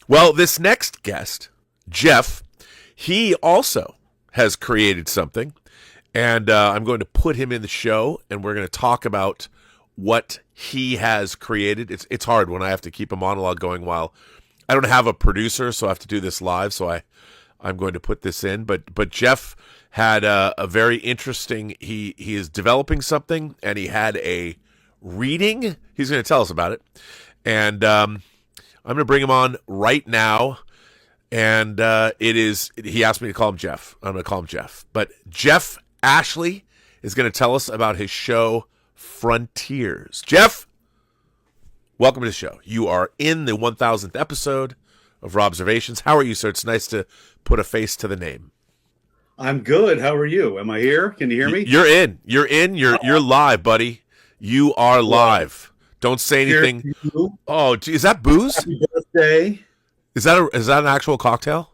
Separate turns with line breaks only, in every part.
Well, this next guest, Geoff, he also has created something, and I'm going to put him in the show, and we're going to talk about what he has created. It's hard when I have to keep a monologue going while I don't have a producer, so I have to do this live. So I'm going to put this in. But Geoff had a very interesting. He is developing something, and he had a reading. He's going to tell us about it, and I'm going to bring him on right now. And he asked me to call him Geoff. I'm going to call him Geoff. But Geoff Ashley is going to tell us about his show, Frontiers. Geoff, welcome to the show. You are in the 1000th episode of Robservations. How are you, sir? It's nice to put a face to the name.
I'm good. How are you? Am I here? Can you hear me?
You're in. You're live, buddy. You are live. Don't say anything. Oh, gee, is that booze?
Happy birthday.
Is that an actual cocktail?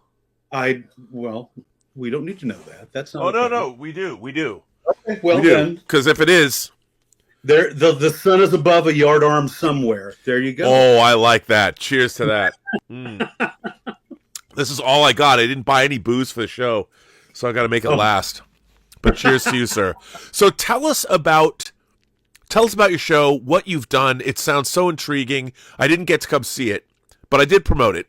Well, we don't need to know that. That's not.
Oh, no, we do.
Okay, well
we do.
Then,
because if it is,
the sun is above a yardarm somewhere. There you go.
Oh, I like that. Cheers to that. This is all I got. I didn't buy any booze for the show, so I got to make it last. But cheers to you, sir. So tell us about your show, what you've done. It sounds so intriguing. I didn't get to come see it, but I did promote it.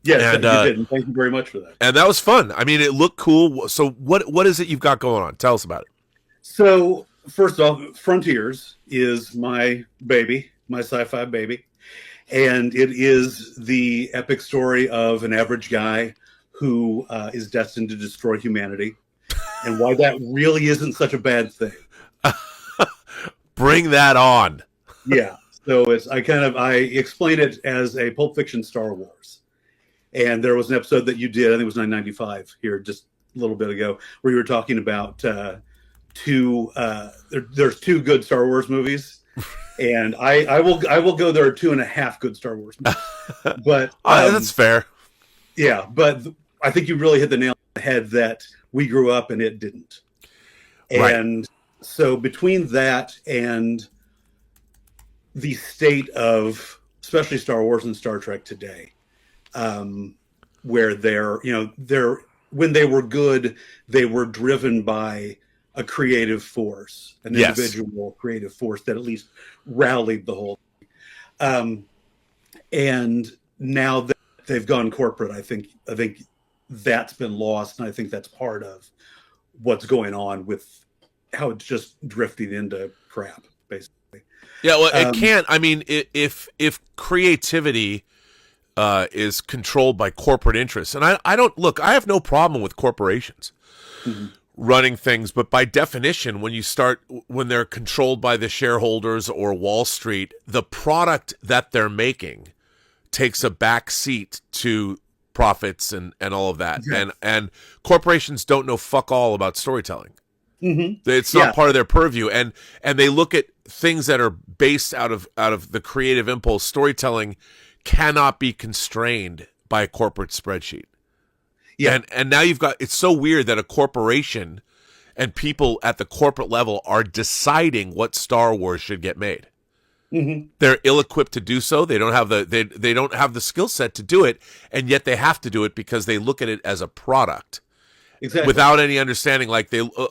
Yes, and, you did. And thank you very much for that.
And that was fun. I mean, it looked cool. So what is it you've got going on? Tell us about it.
So first off, Frontiers is my baby, my sci-fi baby. And it is the epic story of an average guy who is destined to destroy humanity, and why that really isn't such a bad thing.
Bring that on.
Yeah. So I explain it as a Pulp Fiction Star Wars. And there was an episode that you did, I think it was 995 here just a little bit ago, where you were talking about there's two good Star Wars movies. And I will go, there are 2.5 good Star Wars movies. But
that's fair.
Yeah, but I think you really hit the nail on the head that we grew up and it didn't. And so between that and the state of especially Star Wars and Star Trek today, where when they were good, they were driven by a creative force, an individual creative force that at least rallied the whole thing. And now that they've gone corporate, I think that's been lost, and I think that's part of what's going on with how it's just drifting into crap, basically.
Yeah, well, it can't. I mean, if creativity is controlled by corporate interests, and I don't look, I have no problem with corporations running things, but by definition, when they're controlled by the shareholders or Wall Street, the product that they're making takes a back seat to profits and all of that. Yeah. And corporations don't know fuck all about storytelling. It's not part of their purview, and they look at things that are based out of the creative impulse. Storytelling cannot be constrained by a corporate spreadsheet. Yeah, and now it's so weird that a corporation and people at the corporate level are deciding what Star Wars should get made. They're ill-equipped to do so. They don't have they don't have the skill set to do it, and yet they have to do it because they look at it as a product. Exactly. Without any understanding,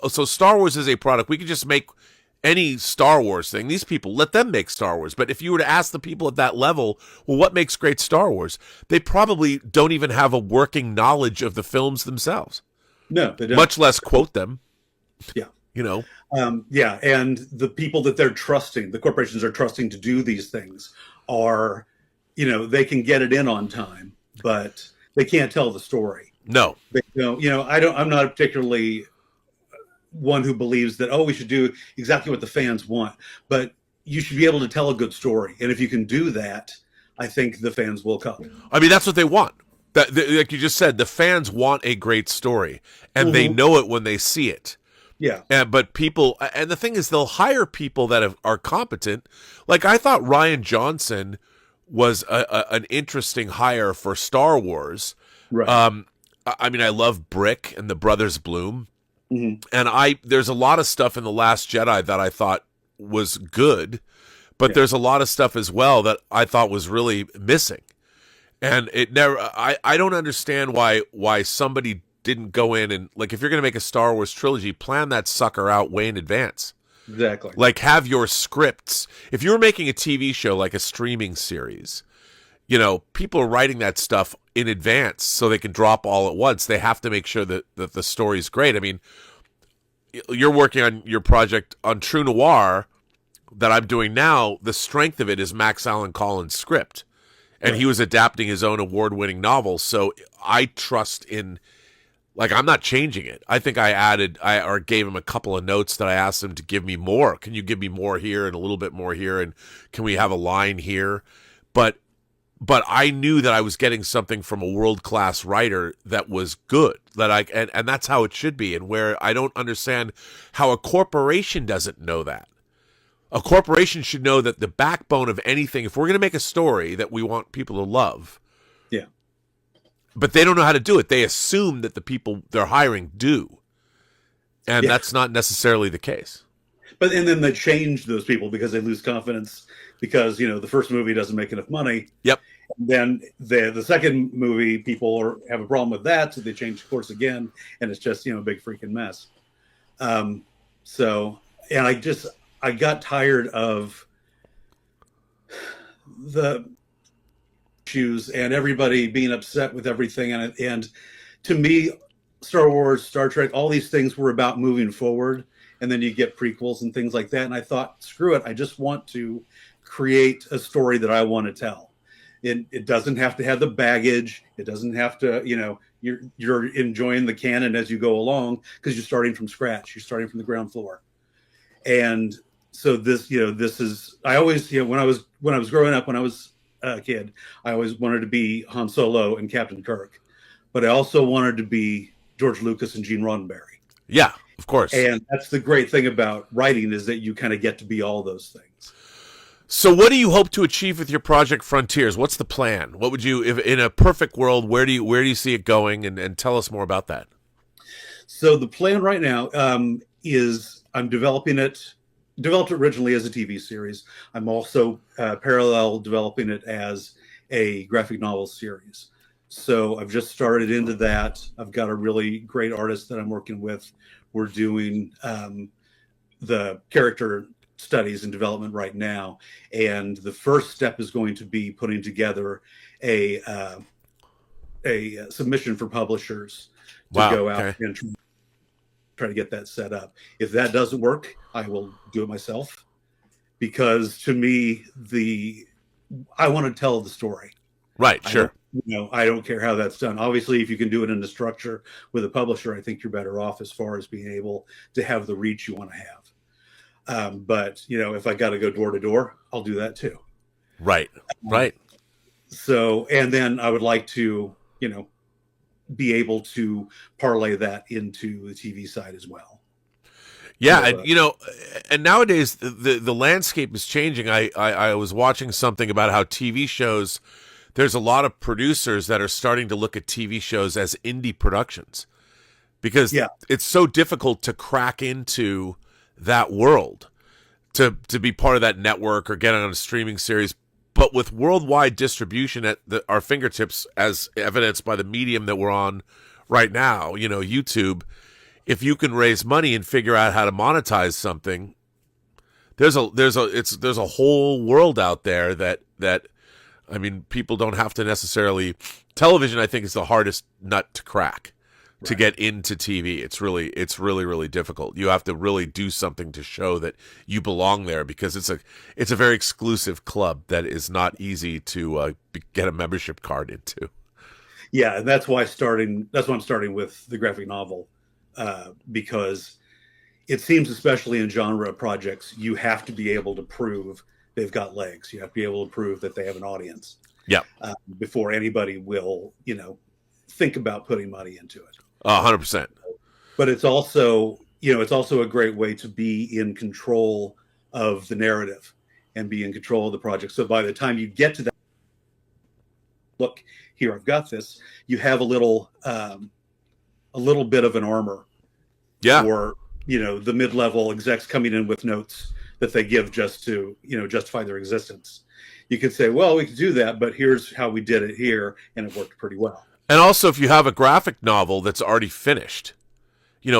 so Star Wars is a product. We could just make any Star Wars thing. These people, let them make Star Wars. But if you were to ask the people at that level, well, what makes great Star Wars? They probably don't even have a working knowledge of the films themselves.
No, they don't.
Much less quote them.
Yeah.
And
the people that they're trusting, the corporations are trusting to do these things are, they can get it in on time, but they can't tell the story.
No.
I'm not particularly one who believes that, we should do exactly what the fans want, but you should be able to tell a good story. And if you can do that, I think the fans will come.
I mean, that's what they want. Like you just said, the fans want a great story, and they know it when they see it.
Yeah.
But people, and the thing is, they'll hire people that are competent. Like, I thought Rian Johnson was an interesting hire for Star Wars.
Right.
I mean, I love Brick and the Brothers Bloom. And there's a lot of stuff in The Last Jedi that I thought was good, but there's a lot of stuff as well that I thought was really missing. And it never. I don't understand why somebody didn't go in and, like, if you're going to make a Star Wars trilogy, plan that sucker out way in advance.
Exactly.
Like, have your scripts. If you're making a TV show, like a streaming series, you know, people are writing that stuff in advance so they can drop all at once. They have to make sure that the story's great. I mean, you're working on your project on True Noir that I'm doing now. The strength of it is Max Allan Collins' script. And he was adapting his own award-winning novel. So I trust in, like, I'm not changing it. I think I gave him a couple of notes that I asked him to give me more. Can you give me more here and a little bit more here? And can we have a line here? But I knew that I was getting something from a world-class writer that was good. And that's how it should be. And where I don't understand how a corporation doesn't know that. A corporation should know that the backbone of anything, if we're going to make a story that we want people to love,
yeah,
but they don't know how to do it. They assume that the people they're hiring do. And that's not necessarily the case.
And then they change those people because they lose confidence because, you know, the first movie doesn't make enough money.
Yep.
And then the second movie, people have a problem with that. So they change course again. And it's just, you know, a big freaking mess. And I got tired of the issues and everybody being upset with everything. And to me, Star Wars, Star Trek, all these things were about moving forward. And then you get prequels and things like that. And I thought, screw it. I just want to create a story that I want to tell. It doesn't have to have the baggage. It doesn't have to, you know, you're enjoying the canon as you go along because you're starting from scratch. You're starting from the ground floor. And so this is, I always, when I was growing up, when I was a kid, I always wanted to be Han Solo and Captain Kirk, but I also wanted to be George Lucas and Gene Roddenberry.
Yeah, of course.
And that's the great thing about writing is that you kind of get to be all those things.
So what do you hope to achieve with your project Frontiers? What's the plan? What would you, if in a perfect world, where do you see it going? And tell us more about that.
So the plan right now is I'm developed it originally as a TV series. I'm also parallel developing it as a graphic novel series. So I've just started into that. I've got a really great artist that I'm working with. We're doing the character studies and development right now. And the first step is going to be putting together a submission for publishers to go out and try to get that set up. If that doesn't work, I will do it myself because to me, I want to tell the story.
Right. Sure.
I don't care how that's done. Obviously, if you can do it in the structure with a publisher, I think you're better off as far as being able to have the reach you want to have. But if I got to go door to door, I'll do that too.
Right. Right.
So, and then I would like to, be able to parlay that into the TV side as well.
Yeah, and nowadays the landscape is changing. I was watching something about how TV shows, there's a lot of producers that are starting to look at TV shows as indie productions because it's so difficult to crack into that world, to be part of that network or get on a streaming series. But with worldwide distribution at our fingertips, as evidenced by the medium that we're on right now, YouTube, if you can raise money and figure out how to monetize something, there's a whole world out there that I mean, people don't have to necessarily. Television, I think, is the hardest nut to crack. To get into TV, it's really difficult. You have to really do something to show that you belong there because it's a very exclusive club that is not easy to get a membership card into.
Yeah, and that's why I'm starting with the graphic novel because it seems, especially in genre projects, you have to be able to prove they've got legs. You have to be able to prove that they have an audience.
Yeah.
Before anybody will, think about putting money into it.
100%.
But it's also a great way to be in control of the narrative and be in control of the project. So by the time you get to that, look, here, I've got this, you have a little bit of an armor.
Yeah.
For, the mid-level execs coming in with notes that they give just to, justify their existence. you could say, well, we could do that, but here's how we did it here, and it worked pretty well.
And also, if you have a graphic novel that's already finished,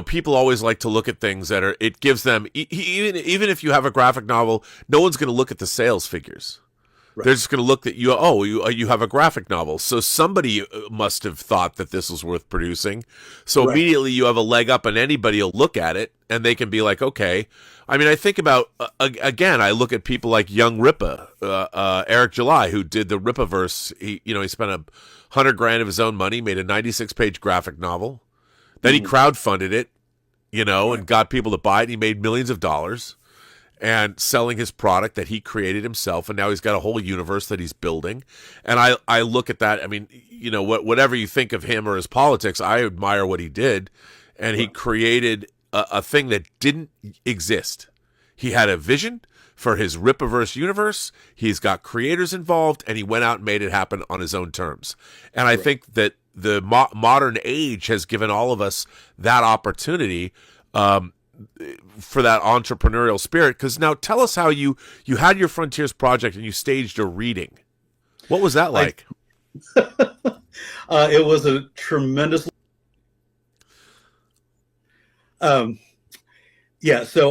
people always like to look at things that are, it gives them, even if you have a graphic novel, no one's going to look at the sales figures. Right. They're just going to look at you have a graphic novel. So somebody must have thought that this was worth producing. So right. Immediately you have a leg up and anybody will look at it and they can be like, okay. I mean, I think about, again, I look at people like Young Ripa, Eric July, who did the Ripaverse. He spent $100,000 of his own money, made a 96-page graphic novel. Then he crowdfunded it, and got people to buy it. He made millions of dollars and selling his product that he created himself. And now he's got a whole universe that he's building. And I look at that. I mean, whatever you think of him or his politics, I admire what he did. And he created a thing that didn't exist. He had a vision for his Ripaverse universe. He's got creators involved, and he went out and made it happen on his own terms. And I think that the modern age has given all of us that opportunity for that entrepreneurial spirit. Because now tell us how you had your Frontiers project and you staged a reading. What was that like?
It was a tremendous. So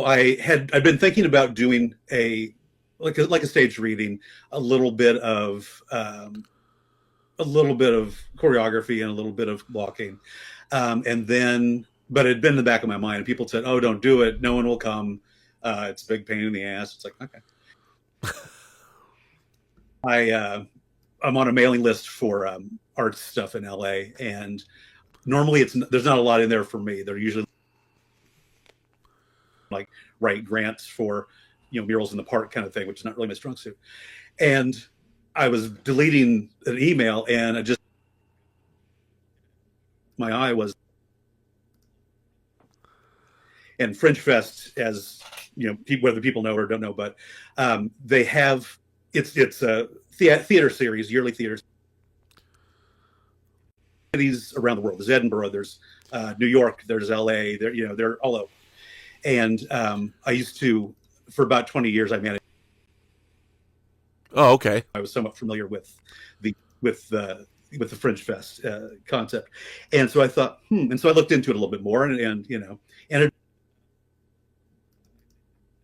I'd been thinking about doing a staged reading, a little bit of choreography and a little bit of walking, but it had been in the back of my mind. And people said, "Oh, don't do it. No one will come. It's a big pain in the ass." It's like, okay. I'm on a mailing list for art stuff in LA, and normally there's not a lot in there for me. They're usually like write grants for murals in the park kind of thing, which is not really my strong suit. And I was deleting an email, and my eye was. And Fringe Fest, as whether people know or don't know, but they have it's a theater series, yearly theater cities around the world. There's Edinburgh, there's New York, there's LA. They're all over. And I used to, for about 20 years, I managed.
Oh, okay.
I was somewhat familiar with the Fringe Fest concept, and so I thought, and so I looked into it a little bit more, and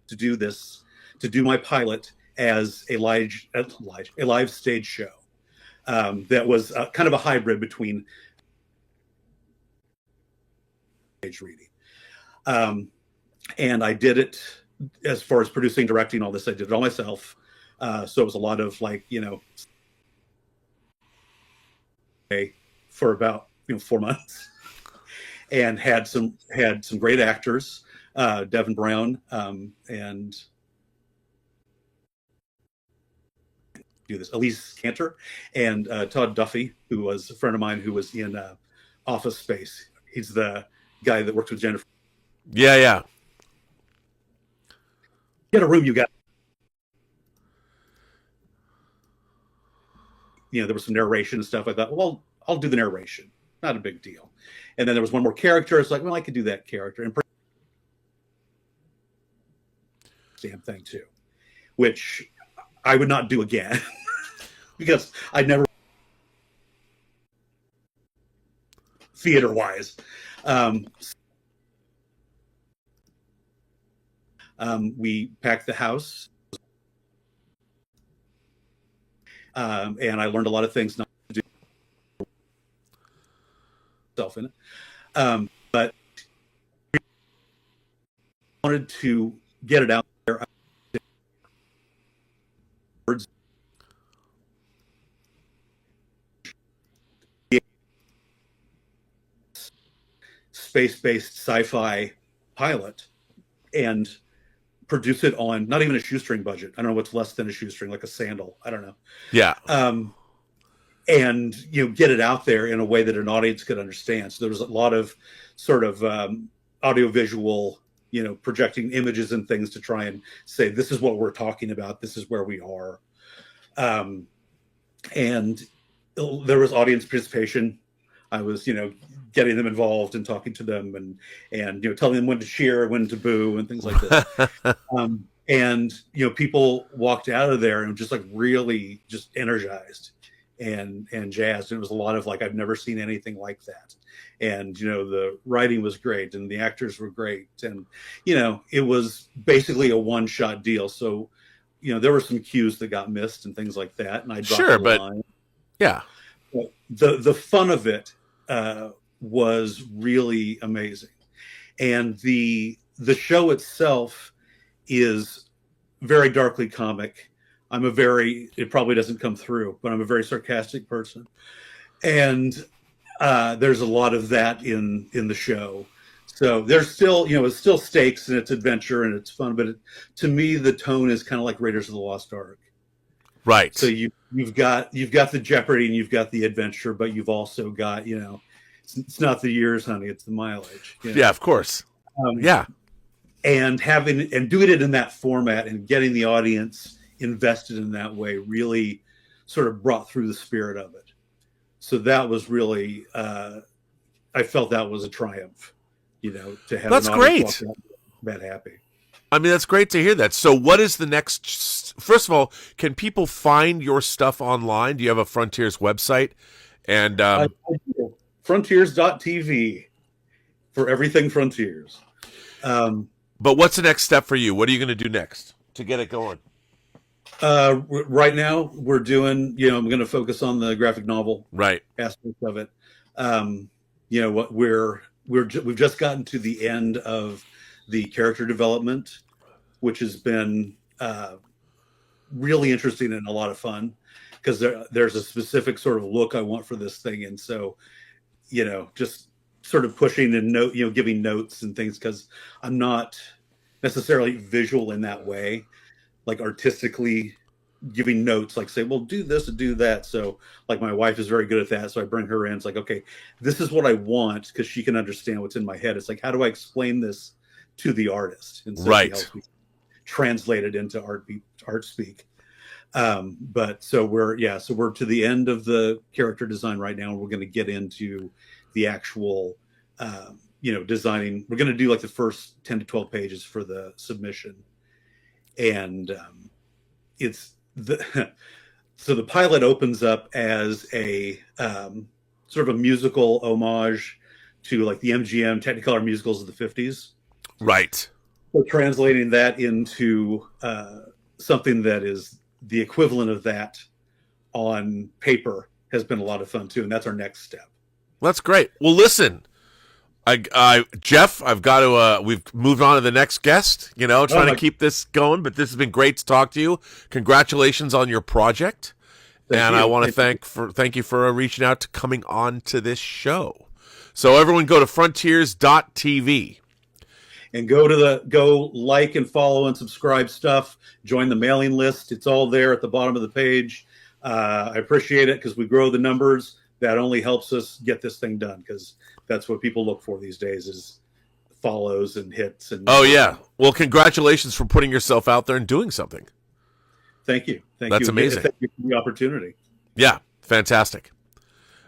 to do my pilot as a live stage show that was kind of a hybrid between stage reading. And I did it, as far as producing, directing, all this, I did it all myself. So it was a lot of for about 4 months, and had some great actors, Devin Brown, and do this, Elise Cantor, and Todd Duffy, who was a friend of mine who was in Office Space. He's the guy that works with Jennifer.
Yeah.
Get a room, you got. There was some narration and stuff. I thought, well, I'll do the narration. Not a big deal. And then there was one more character. It's like, well, I could do that character. And damn thing too, which I would not do again because I'd never theater wise. We packed the house, and I learned a lot of things not to do myself in it, but I wanted to get it out there. Space-based sci-fi pilot, and produce it on not even a shoestring budget. I don't know what's less than a shoestring, like a sandal. I don't know.
Yeah.
And get it out there in a way that an audience could understand. So there was a lot of sort of audiovisual, projecting images and things to try and say, this is what we're talking about. This is where we are. And there was audience participation. I was, getting them involved and talking to them and telling them when to cheer, when to boo, and things like this. And people walked out of there and just like really just energized and jazzed. And it was a lot of like, I've never seen anything like that. And the writing was great and the actors were great, and it was basically a one-shot deal. So there were some cues that got missed and things like that, and I dropped the line.
Yeah,
but the fun of it was really amazing. And the show itself is very darkly comic. It probably doesn't come through, but I'm a very sarcastic person. And there's a lot of that in the show. So there's still, it's still stakes and it's adventure and it's fun. But to me, the tone is kind of like Raiders of the Lost Ark.
Right.
So you've got the jeopardy and you've got the adventure, but you've also got, it's not the years, honey, it's the mileage.
Yeah, of course. Yeah.
And doing it in that format and getting the audience invested in that way really sort of brought through the spirit of it. So that was really, I felt that was a triumph, to have.
That's great.
That happy.
I mean, that's great to hear that. So what is the next? First of all, can people find your stuff online? Do you have a Frontiers website? And
I do. Frontiers.tv for everything Frontiers.
But what's the next step for you? What are you going to do next to get it going?
Right now we're doing, I'm going to focus on the graphic novel aspect of it. What we've just gotten to the end of the character development, which has been really interesting and a lot of fun, because there's a specific sort of look I want for this thing. And so, just sort of pushing and giving notes and things, because I'm not necessarily visual in that way, like artistically giving notes, like say, well, do this and do that. So like my wife is very good at that. So I bring her in. It's like, okay, this is what I want, because she can understand what's in my head. It's like, how do I explain this to the artist? And so she helps me translate it into art speak. But so we're to the end of the character design right now. And we're going to get into the actual, designing. We're going to do like the first 10 to 12 pages for the submission. And so the pilot opens up as a sort of a musical homage to like the MGM Technicolor musicals of the 50s.
Right.
So translating that into something that is the equivalent of that on paper has been a lot of fun too, and that's our next step.
That's great. Well, listen, Geoff, I've got to. We've moved on to the next guest. Trying to keep this going, but this has been great to talk to you. Congratulations on your project, I want to thank you for reaching out to coming on to this show. So everyone, go to frontiers.tv.
And go like and follow and subscribe stuff. Join the mailing list. It's all there at the bottom of the page. I appreciate it, because we grow the numbers. That only helps us get this thing done, because that's what people look for these days, is follows and hits. And
oh yeah, well, congratulations for putting yourself out there and doing something.
Thank you.
That's amazing.
Thank you for the opportunity.
Yeah, fantastic.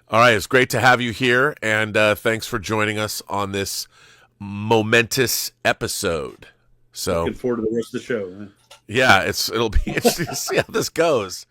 All right, it's great to have you here, and thanks for joining us on this momentous episode. So
looking forward to the rest of the show, man.
Yeah, it'll be interesting to see how this goes.